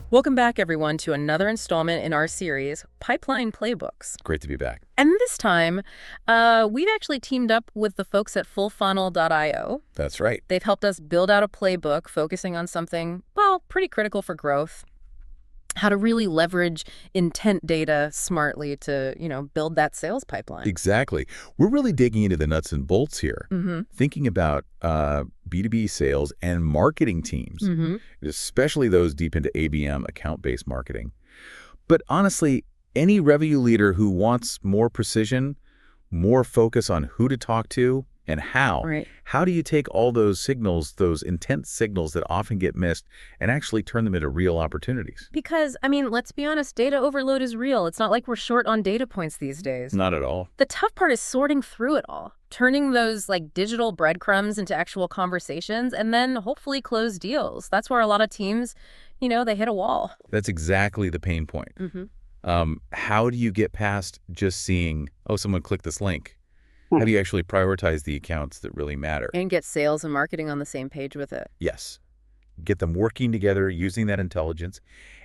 Welcome back, everyone, to another installment in our series, Pipeline Playbooks. Great to be back. And this time, we've actually teamed up with the folks at fullfunnel.io. That's right. They've helped us build out a playbook focusing on something, well, pretty critical for growth. How to really leverage intent data smartly to, build that sales pipeline. Exactly. We're really digging into the nuts and bolts here, thinking about B2B sales and marketing teams, especially those deep into ABM, account-based marketing. But honestly, any revenue leader who wants more precision, more focus on who to talk to and how. Right. How do you take all those signals, those intent signals that often get missed, and actually turn them into real opportunities? Because, let's be honest, data overload is real. It's not like we're short on data points these days. Not at all. The tough part is sorting through it all, turning those digital breadcrumbs into actual conversations, and then hopefully close deals. That's where a lot of teams, they hit a wall. That's exactly the pain point. How do you get past just seeing, oh, someone clicked this link? How do you actually prioritize the accounts that really matter? And get sales and marketing on the same page with it. Yes. Get them working together, using that intelligence.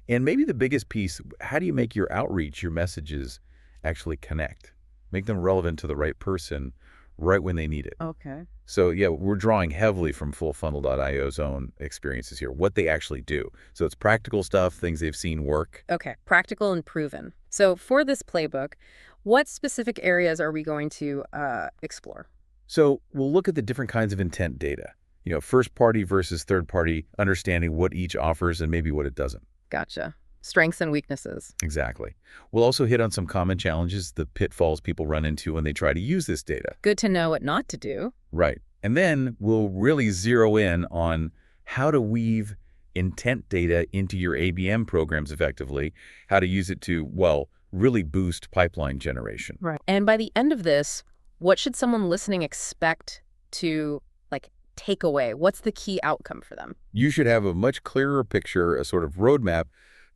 And maybe the biggest piece, how do you make your outreach, your messages actually connect? Make them relevant to the right person right when they need it. Okay. So yeah, we're drawing heavily from fullfunnel.io's own experiences here, what they actually do. So it's practical stuff, things they've seen work. Okay, practical and proven. So for this playbook, what specific areas are we going to explore? So we'll look at the different kinds of intent data. First party versus third party, understanding what each offers and maybe what it doesn't. Gotcha. Strengths and weaknesses. Exactly. We'll also hit on some common challenges, the pitfalls people run into when they try to use this data. Good to know what not to do. Right. And then we'll really zero in on how to weave intent data into your ABM programs effectively, how to use it to, well, really boost pipeline generation. Right. And by the end of this, what should someone listening expect to take away? What's the key outcome for them? You should have a much clearer picture, a sort of roadmap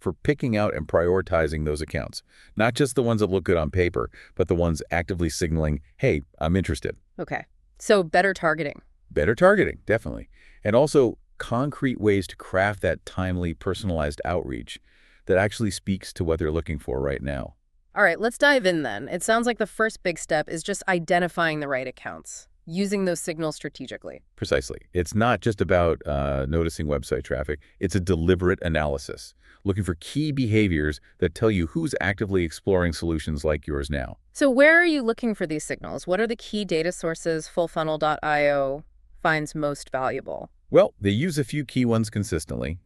for picking out and prioritizing those accounts. Not just the ones that look good on paper, but the ones actively signaling, hey, I'm interested. Okay. So better targeting. Better targeting, definitely. And also concrete ways to craft that timely, personalized outreach that actually speaks to what they're looking for right now. All right, let's dive in then. It sounds like the first big step is just identifying the right accounts, using those signals strategically. Precisely. It's not just about noticing website traffic. It's a deliberate analysis, looking for key behaviors that tell you who's actively exploring solutions like yours now. So where are you looking for these signals? What are the key data sources fullfunnel.io finds most valuable? Well, they use a few key ones consistently.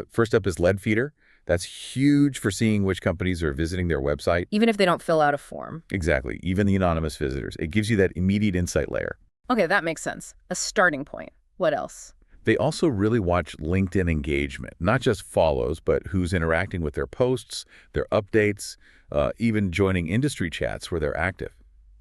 First up is lead feeder. That's huge for seeing which companies are visiting their website. Even if they don't fill out a form. Exactly. Even the anonymous visitors. It gives you that immediate insight layer. Okay, that makes sense. A starting point. What else? They also really watch LinkedIn engagement, not just follows, but who's interacting with their posts, their updates, even joining industry chats where they're active.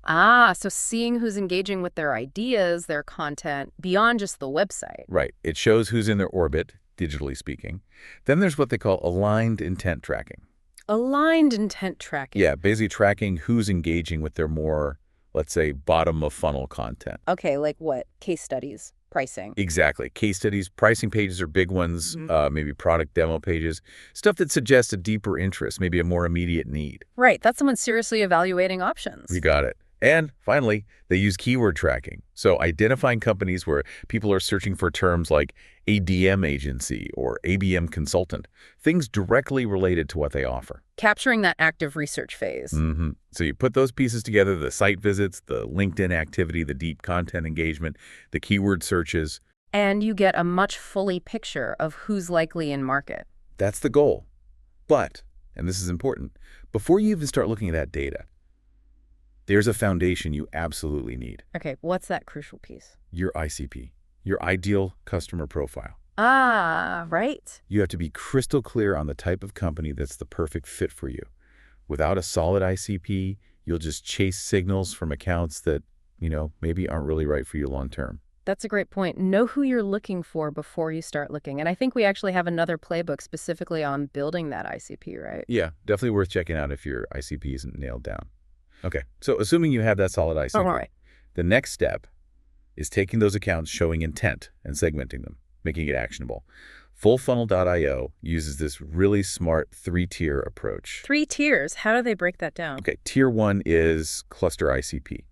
Ah, so seeing who's engaging with their ideas, their content, beyond just the website. Right. It shows who's in their orbit, digitally speaking. Then there's what they call aligned intent tracking. Aligned intent tracking. Yeah, basically tracking who's engaging with their more, let's say, bottom of funnel content. Okay, like what? Case studies, pricing. Exactly. Case studies, pricing pages are big ones, maybe product demo pages, stuff that suggests a deeper interest, maybe a more immediate need. Right, that's someone seriously evaluating options. You got it. And finally, they use keyword tracking. So identifying companies where people are searching for terms like ADM agency or ABM consultant, things directly related to what they offer. Capturing that active research phase. So you put those pieces together, the site visits, the LinkedIn activity, the deep content engagement, the keyword searches. And you get a much fully picture of who's likely in market. That's the goal. But, and this is important, before you even start looking at that data, there's a foundation you absolutely need. Okay, what's that crucial piece? Your ICP, your ideal customer profile. Ah, right. You have to be crystal clear on the type of company that's the perfect fit for you. Without a solid ICP, you'll just chase signals from accounts that, maybe aren't really right for you long term. That's a great point. Know who you're looking for before you start looking. And I think we actually have another playbook specifically on building that ICP, right? Yeah, definitely worth checking out if your ICP isn't nailed down. Okay, so assuming you have that solid ICP, all right. The next step is taking those accounts showing intent and segmenting them. making it actionable. Fullfunnel.io uses this really smart three-tier approach. 3 tiers. How do they break that down? Okay, tier 1 is cluster ICP.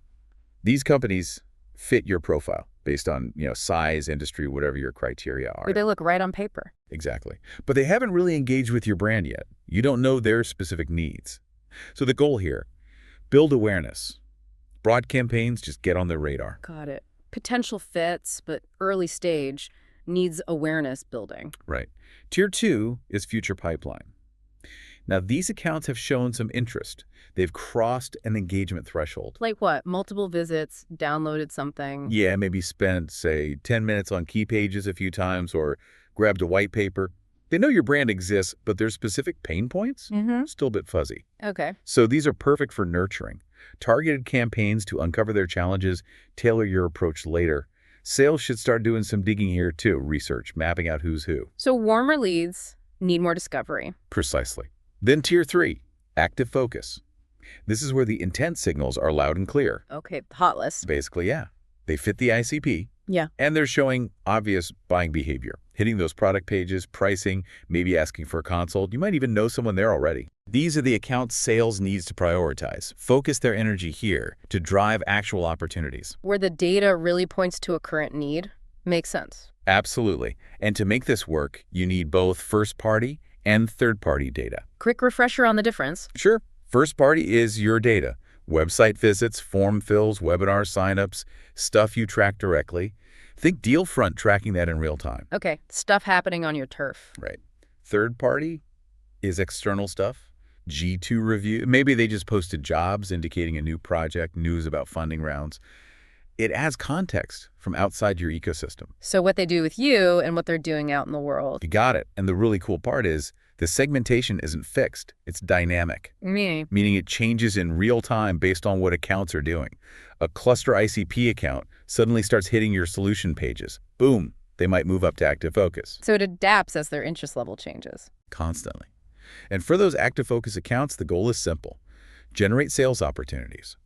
These companies fit your profile based on, size, industry, whatever your criteria are. Where they look right on paper. Exactly. But they haven't really engaged with your brand yet. You don't know their specific needs. So the goal here, build awareness. Broad campaigns just get on their radar. Got it. Potential fits, but early stage needs awareness building. Right. Tier 2 is future pipeline. Now, these accounts have shown some interest. They've crossed an engagement threshold. Like what? Multiple visits, downloaded something? Yeah, maybe spent, say, 10 minutes on key pages a few times or grabbed a white paper. They know your brand exists, but their specific pain points? Still a bit fuzzy. Okay. So these are perfect for nurturing. Targeted campaigns to uncover their challenges, tailor your approach later. Sales should start doing some digging here too, research, mapping out who's who. So warmer leads need more discovery. Precisely. Then tier 3, active focus. This is where the intent signals are loud and clear. Okay, hot list. Basically, yeah. They fit the ICP. Yeah. And they're showing obvious buying behavior, hitting those product pages, pricing, maybe asking for a consult. You might even know someone there already. These are the accounts sales needs to prioritize. Focus their energy here to drive actual opportunities. Where the data really points to a current need. Makes sense. Absolutely. And to make this work, you need both first-party and third-party data. Quick refresher on the difference. Sure. First-party is your data. Website visits, form fills, webinar signups, stuff you track directly. Think Dealfront tracking that in real time. Okay, stuff happening on your turf. Right. Third party is external stuff. G2 review. Maybe they just posted jobs indicating a new project, news about funding rounds. It adds context from outside your ecosystem. So what they do with you and what they're doing out in the world. You got it. And the really cool part is the segmentation isn't fixed. It's dynamic. Meaning it changes in real time based on what accounts are doing. A cluster ICP account suddenly starts hitting your solution pages. Boom, they might move up to active focus. So it adapts as their interest level changes. Constantly. And for those active focus accounts, the goal is simple. Generate sales opportunities.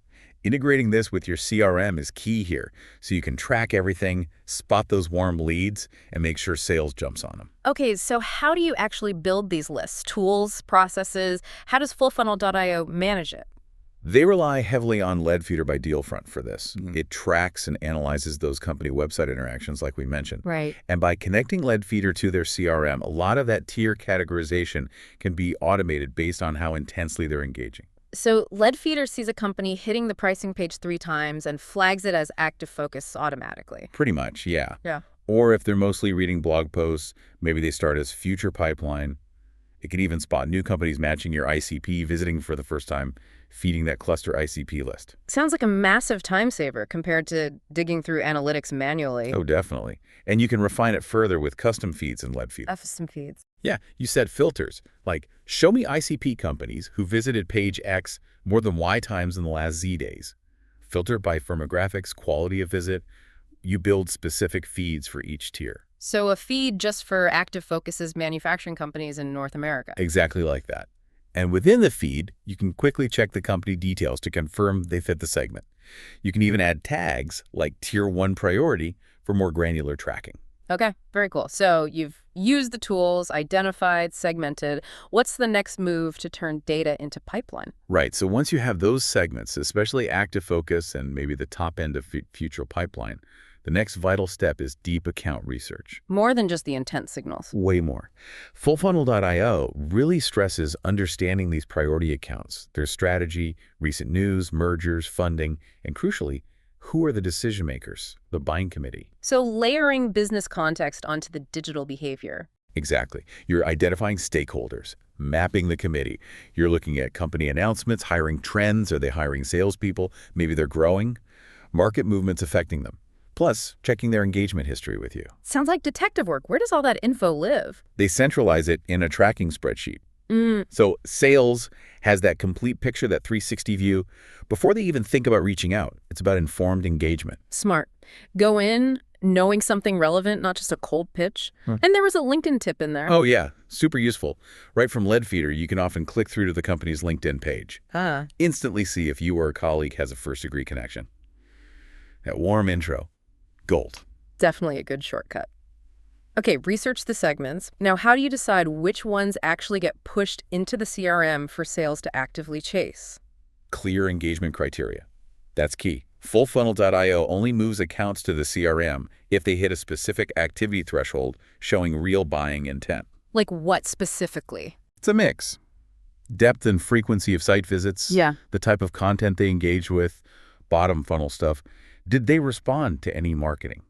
Integrating this with your CRM is key here, so you can track everything, spot those warm leads, and make sure sales jumps on them. Okay, so how do you actually build these lists? Tools, processes? How does fullfunnel.io manage it? They rely heavily on Leadfeeder by Dealfront for this. It tracks and analyzes those company website interactions like we mentioned. Right. And by connecting Leadfeeder to their CRM, a lot of that tier categorization can be automated based on how intensely they're engaging. So Leadfeeder sees a company hitting the pricing page 3 times and flags it as active focus automatically. Pretty much, yeah. Yeah. Or if they're mostly reading blog posts, maybe they start as future pipeline. It can even spot new companies matching your ICP, visiting for the first time, feeding that cluster ICP list. Sounds like a massive time saver compared to digging through analytics manually. Oh, definitely. And you can refine it further with custom feeds in Leadfeeder. Custom feeds. Yeah, you set filters, like show me ICP companies who visited page X more than Y times in the last Z days. Filter by firmographics, quality of visit. You build specific feeds for each tier. So a feed just for active focuses manufacturing companies in North America. Exactly like that. And within the feed, you can quickly check the company details to confirm they fit the segment. You can even add tags like Tier 1 priority for more granular tracking. Okay, very cool. So you've used the tools, identified, segmented. What's the next move to turn data into pipeline? Right. So once you have those segments, especially active focus and maybe the top end of future pipeline, the next vital step is deep account research. More than just the intent signals. Way more. Fullfunnel.io really stresses understanding these priority accounts, their strategy, recent news, mergers, funding, and crucially, who are the decision makers, the buying committee. So layering business context onto the digital behavior. Exactly. You're identifying stakeholders, mapping the committee. You're looking at company announcements, hiring trends. Are they hiring salespeople? Maybe they're growing. Market movements affecting them. Plus, checking their engagement history with you. Sounds like detective work. Where does all that info live? They centralize it in a tracking spreadsheet. So sales has that complete picture, that 360 view. Before they even think about reaching out, it's about informed engagement. Smart. Go in knowing something relevant, not just a cold pitch. And there was a LinkedIn tip in there. Oh, yeah. Super useful. Right from Leadfeeder, you can often click through to the company's LinkedIn page. Instantly see if you or a colleague has a first-degree connection. That warm intro. Gold. Definitely a good shortcut. Okay, research the segments. Now, how do you decide which ones actually get pushed into the CRM for sales to actively chase? Clear engagement criteria. That's key. FullFunnel.io only moves accounts to the CRM if they hit a specific activity threshold showing real buying intent. Like what specifically? It's a mix. Depth and frequency of site visits, Yeah. the type of content they engage with, bottom funnel stuff. Did they respond to any marketing?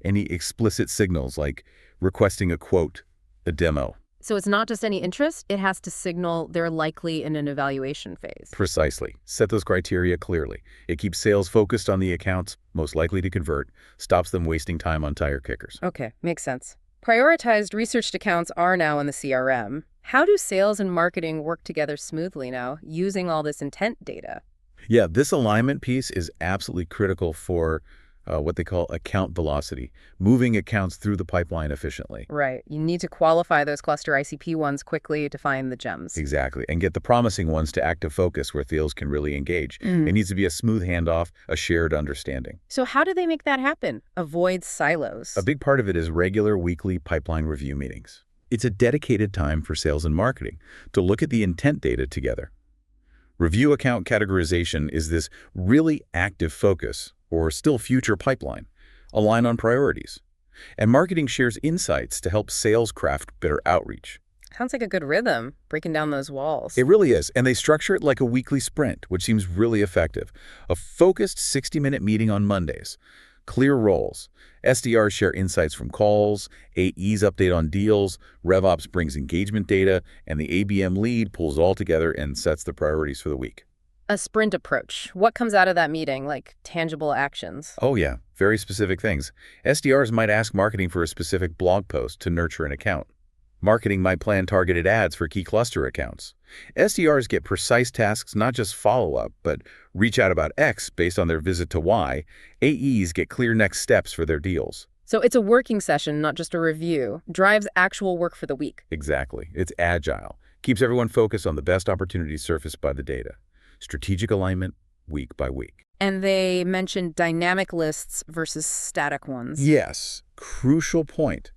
Any explicit signals like requesting a quote, a demo? So it's not just any interest, it has to signal they're likely in an evaluation phase. Precisely. Set those criteria clearly. It keeps sales focused on the accounts most likely to convert, stops them wasting time on tire kickers. Okay, makes sense. Prioritized researched accounts are now in the CRM. How do sales and marketing work together smoothly now, using all this intent data? Yeah, this alignment piece is absolutely critical for what they call account velocity, moving accounts through the pipeline efficiently. Right. You need to qualify those cluster ICP ones quickly to find the gems. Exactly, and get the promising ones to active focus where sales can really engage. It needs to be a smooth handoff, a shared understanding. So how do they make that happen? Avoid silos. A big part of it is regular weekly pipeline review meetings. It's a dedicated time for sales and marketing to look at the intent data together. Review account categorization is this really active focus or still future pipeline. Align on priorities. And marketing shares insights to help sales craft better outreach. Sounds like a good rhythm, breaking down those walls. It really is, and they structure it like a weekly sprint, which seems really effective. A focused 60-minute meeting on Mondays. Clear roles. SDRs share insights from calls, AEs update on deals, RevOps brings engagement data, and the ABM lead pulls it all together and sets the priorities for the week. A sprint approach. What comes out of that meeting, like tangible actions? Oh yeah, very specific things. SDRs might ask marketing for a specific blog post to nurture an account. Marketing might plan targeted ads for key cluster accounts. SDRs get precise tasks, not just follow-up, but reach out about X based on their visit to Y. AEs get clear next steps for their deals. So it's a working session, not just a review. Drives actual work for the week. Exactly. It's agile. Keeps everyone focused on the best opportunities surfaced by the data. Strategic alignment, week by week. And they mentioned dynamic lists versus static ones. Yes, crucial point.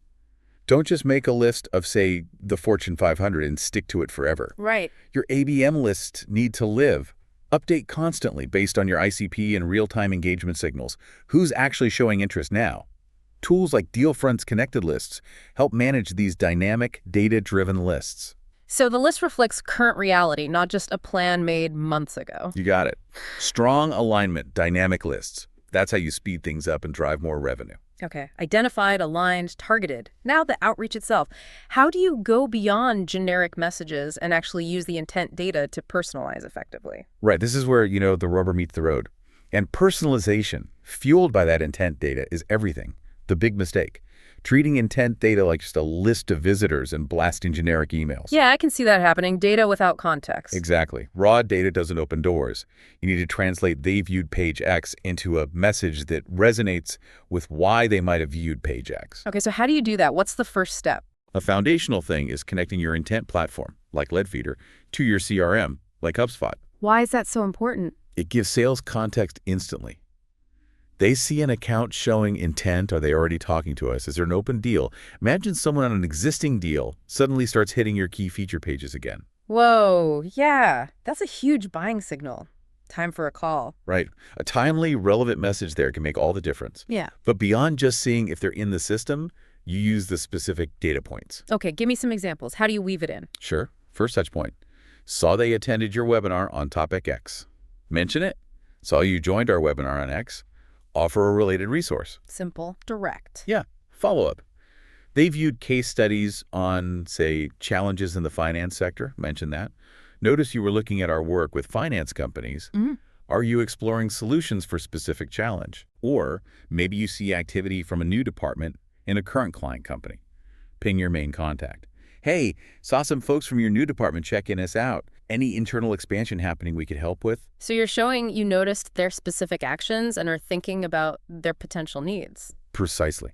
Don't just make a list of, say, the Fortune 500 and stick to it forever. Right. Your ABM lists need to live. Update constantly based on your ICP and real-time engagement signals. Who's actually showing interest now? Tools like Dealfront's connected lists help manage these dynamic, data-driven lists. So the list reflects current reality, not just a plan made months ago. You got it. Strong alignment, dynamic lists. That's how you speed things up and drive more revenue. Okay. Identified, aligned, targeted. Now the outreach itself. How do you go beyond generic messages and actually use the intent data to personalize effectively? Right. This is where, the rubber meets the road. And personalization, fueled by that intent data, is everything. The big mistake. Treating intent data like just a list of visitors and blasting generic emails. Yeah, I can see that happening. Data without context. Exactly. Raw data doesn't open doors. You need to translate they viewed page X into a message that resonates with why they might have viewed page X. Okay, so how do you do that? What's the first step? A foundational thing is connecting your intent platform, like Leadfeeder, to your CRM, like HubSpot. Why is that so important? It gives sales context instantly. They see an account showing intent. Are they already talking to us? Is there an open deal? Imagine someone on an existing deal suddenly starts hitting your key feature pages again. Whoa, yeah, that's a huge buying signal. Time for a call. Right. A timely, relevant message there can make all the difference. Yeah. But beyond just seeing if they're in the system, you use the specific data points. Okay, give me some examples. How do you weave it in? Sure. First touch point. Saw they attended your webinar on topic X. Mention it. Saw you joined our webinar on X. Offer a related resource. Simple, direct. Yeah. Follow-up. They viewed case studies on, say, challenges in the finance sector. Mention that. Notice you were looking at our work with finance companies. Are you exploring solutions for specific challenge? Or maybe you see activity from a new department in a current client company. Ping your main contact. Hey, saw some folks from your new department checking us out. Any internal expansion happening we could help with? So you're showing you noticed their specific actions and are thinking about their potential needs. Precisely.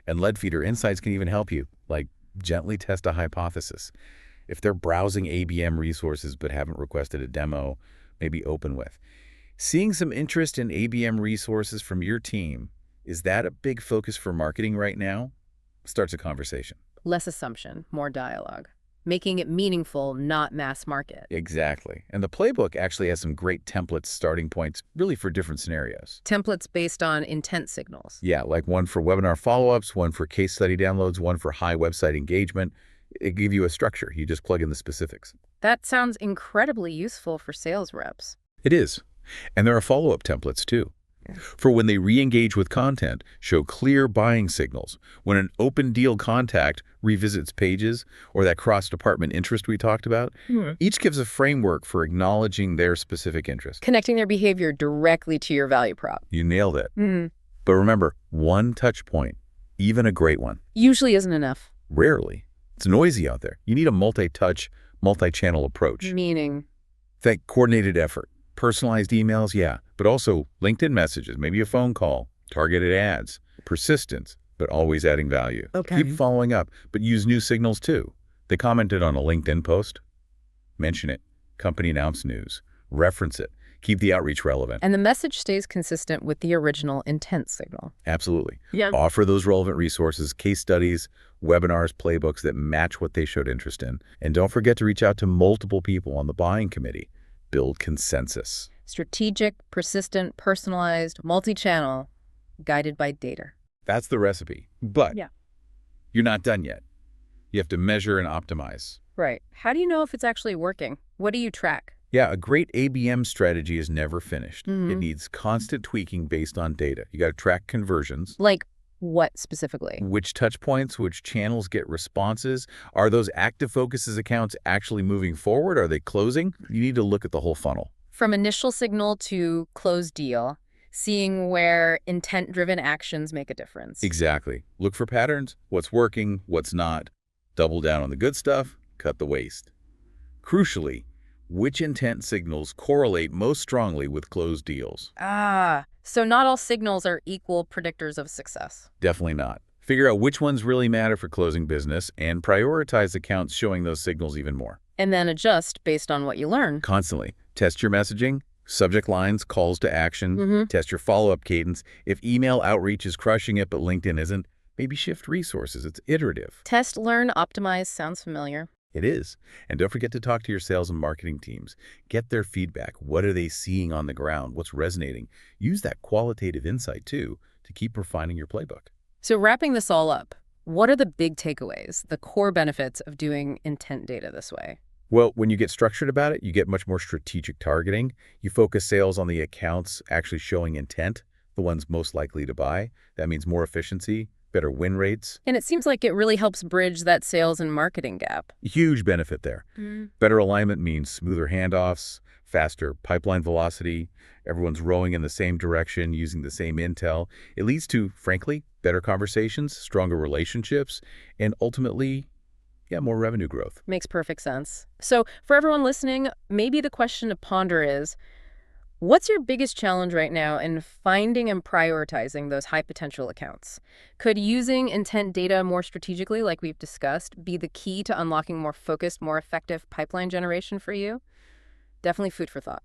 And Leadfeeder Insights can even help you, like gently test a hypothesis. If they're browsing ABM resources but haven't requested a demo, maybe open with. Seeing some interest in ABM resources from your team, is that a big focus for marketing right now? Starts a conversation. Less assumption, more dialogue. Making it meaningful, not mass market. Exactly. And the playbook actually has some great templates, starting points, really for different scenarios. Templates based on intent signals. Yeah, like one for webinar follow-ups, one for case study downloads, one for high website engagement. It give you a structure. You just plug in the specifics. That sounds incredibly useful for sales reps. It is. And there are follow-up templates too. For when they re-engage with content, show clear buying signals. When an open deal contact revisits pages or that cross-department interest we talked about, each gives a framework for acknowledging their specific interest. Connecting their behavior directly to your value prop. You nailed it. But remember, one touch point, even a great one, Usually isn't enough. rarely. It's noisy out there. You need a multi-touch, multi-channel approach. Meaning? Think coordinated effort. Personalized emails, yeah, but also LinkedIn messages, maybe a phone call, targeted ads, persistence, but always adding value. Okay. Keep following up, but use new signals too. They commented on a LinkedIn post. Mention it. Company announced news. Reference it. Keep the outreach relevant. And the message stays consistent with the original intent signal. Absolutely. Yeah. Offer those relevant resources, case studies, webinars, playbooks that match what they showed interest in. And don't forget to reach out to multiple people on the buying committee. Build consensus. Strategic, persistent, personalized, multi-channel, guided by data. That's the recipe. But Yeah. you're not done yet. You have to measure and optimize. Right. How do you know if it's actually working? What do you track? Yeah, a great ABM strategy is never finished. It needs constant tweaking based on data. You got to track conversions. Like what specifically? Which touch points, which channels get responses? Are those active focuses accounts actually moving forward? Are they closing? You need to look at the whole funnel. From initial signal to closed deal, seeing where intent-driven actions make a difference. Exactly. Look for patterns, what's working, what's not. Double down on the good stuff, cut the waste. Crucially, which intent signals correlate most strongly with closed deals? So not all signals are equal predictors of success. Definitely not. Figure out which ones really matter for closing business and prioritize accounts showing those signals even more. And then adjust based on what you learn. Constantly. Test your messaging, subject lines, calls to action. Test your follow-up cadence. If email outreach is crushing it but LinkedIn isn't, maybe shift resources. It's iterative. Test, learn, optimize sounds familiar. It is. And don't forget to talk to your sales and marketing teams. Get their feedback. What are they seeing on the ground? What's resonating? Use that qualitative insight, too, to keep refining your playbook. So wrapping this all up, what are the big takeaways, the core benefits of doing intent data this way? Well, when you get structured about it, you get much more strategic targeting. You focus sales on the accounts actually showing intent, the ones most likely to buy. That means more efficiency, better win rates. And it seems like it really helps bridge that sales and marketing gap. Huge benefit there. Better alignment means smoother handoffs, faster pipeline velocity. Everyone's rowing in the same direction, using the same intel. It leads to, frankly, better conversations, stronger relationships, and ultimately, more revenue growth. Makes perfect sense. So for everyone listening, maybe the question to ponder is, what's your biggest challenge right now in finding and prioritizing those high potential accounts? Could using intent data more strategically, like we've discussed, be the key to unlocking more focused, more effective pipeline generation for you? Definitely food for thought.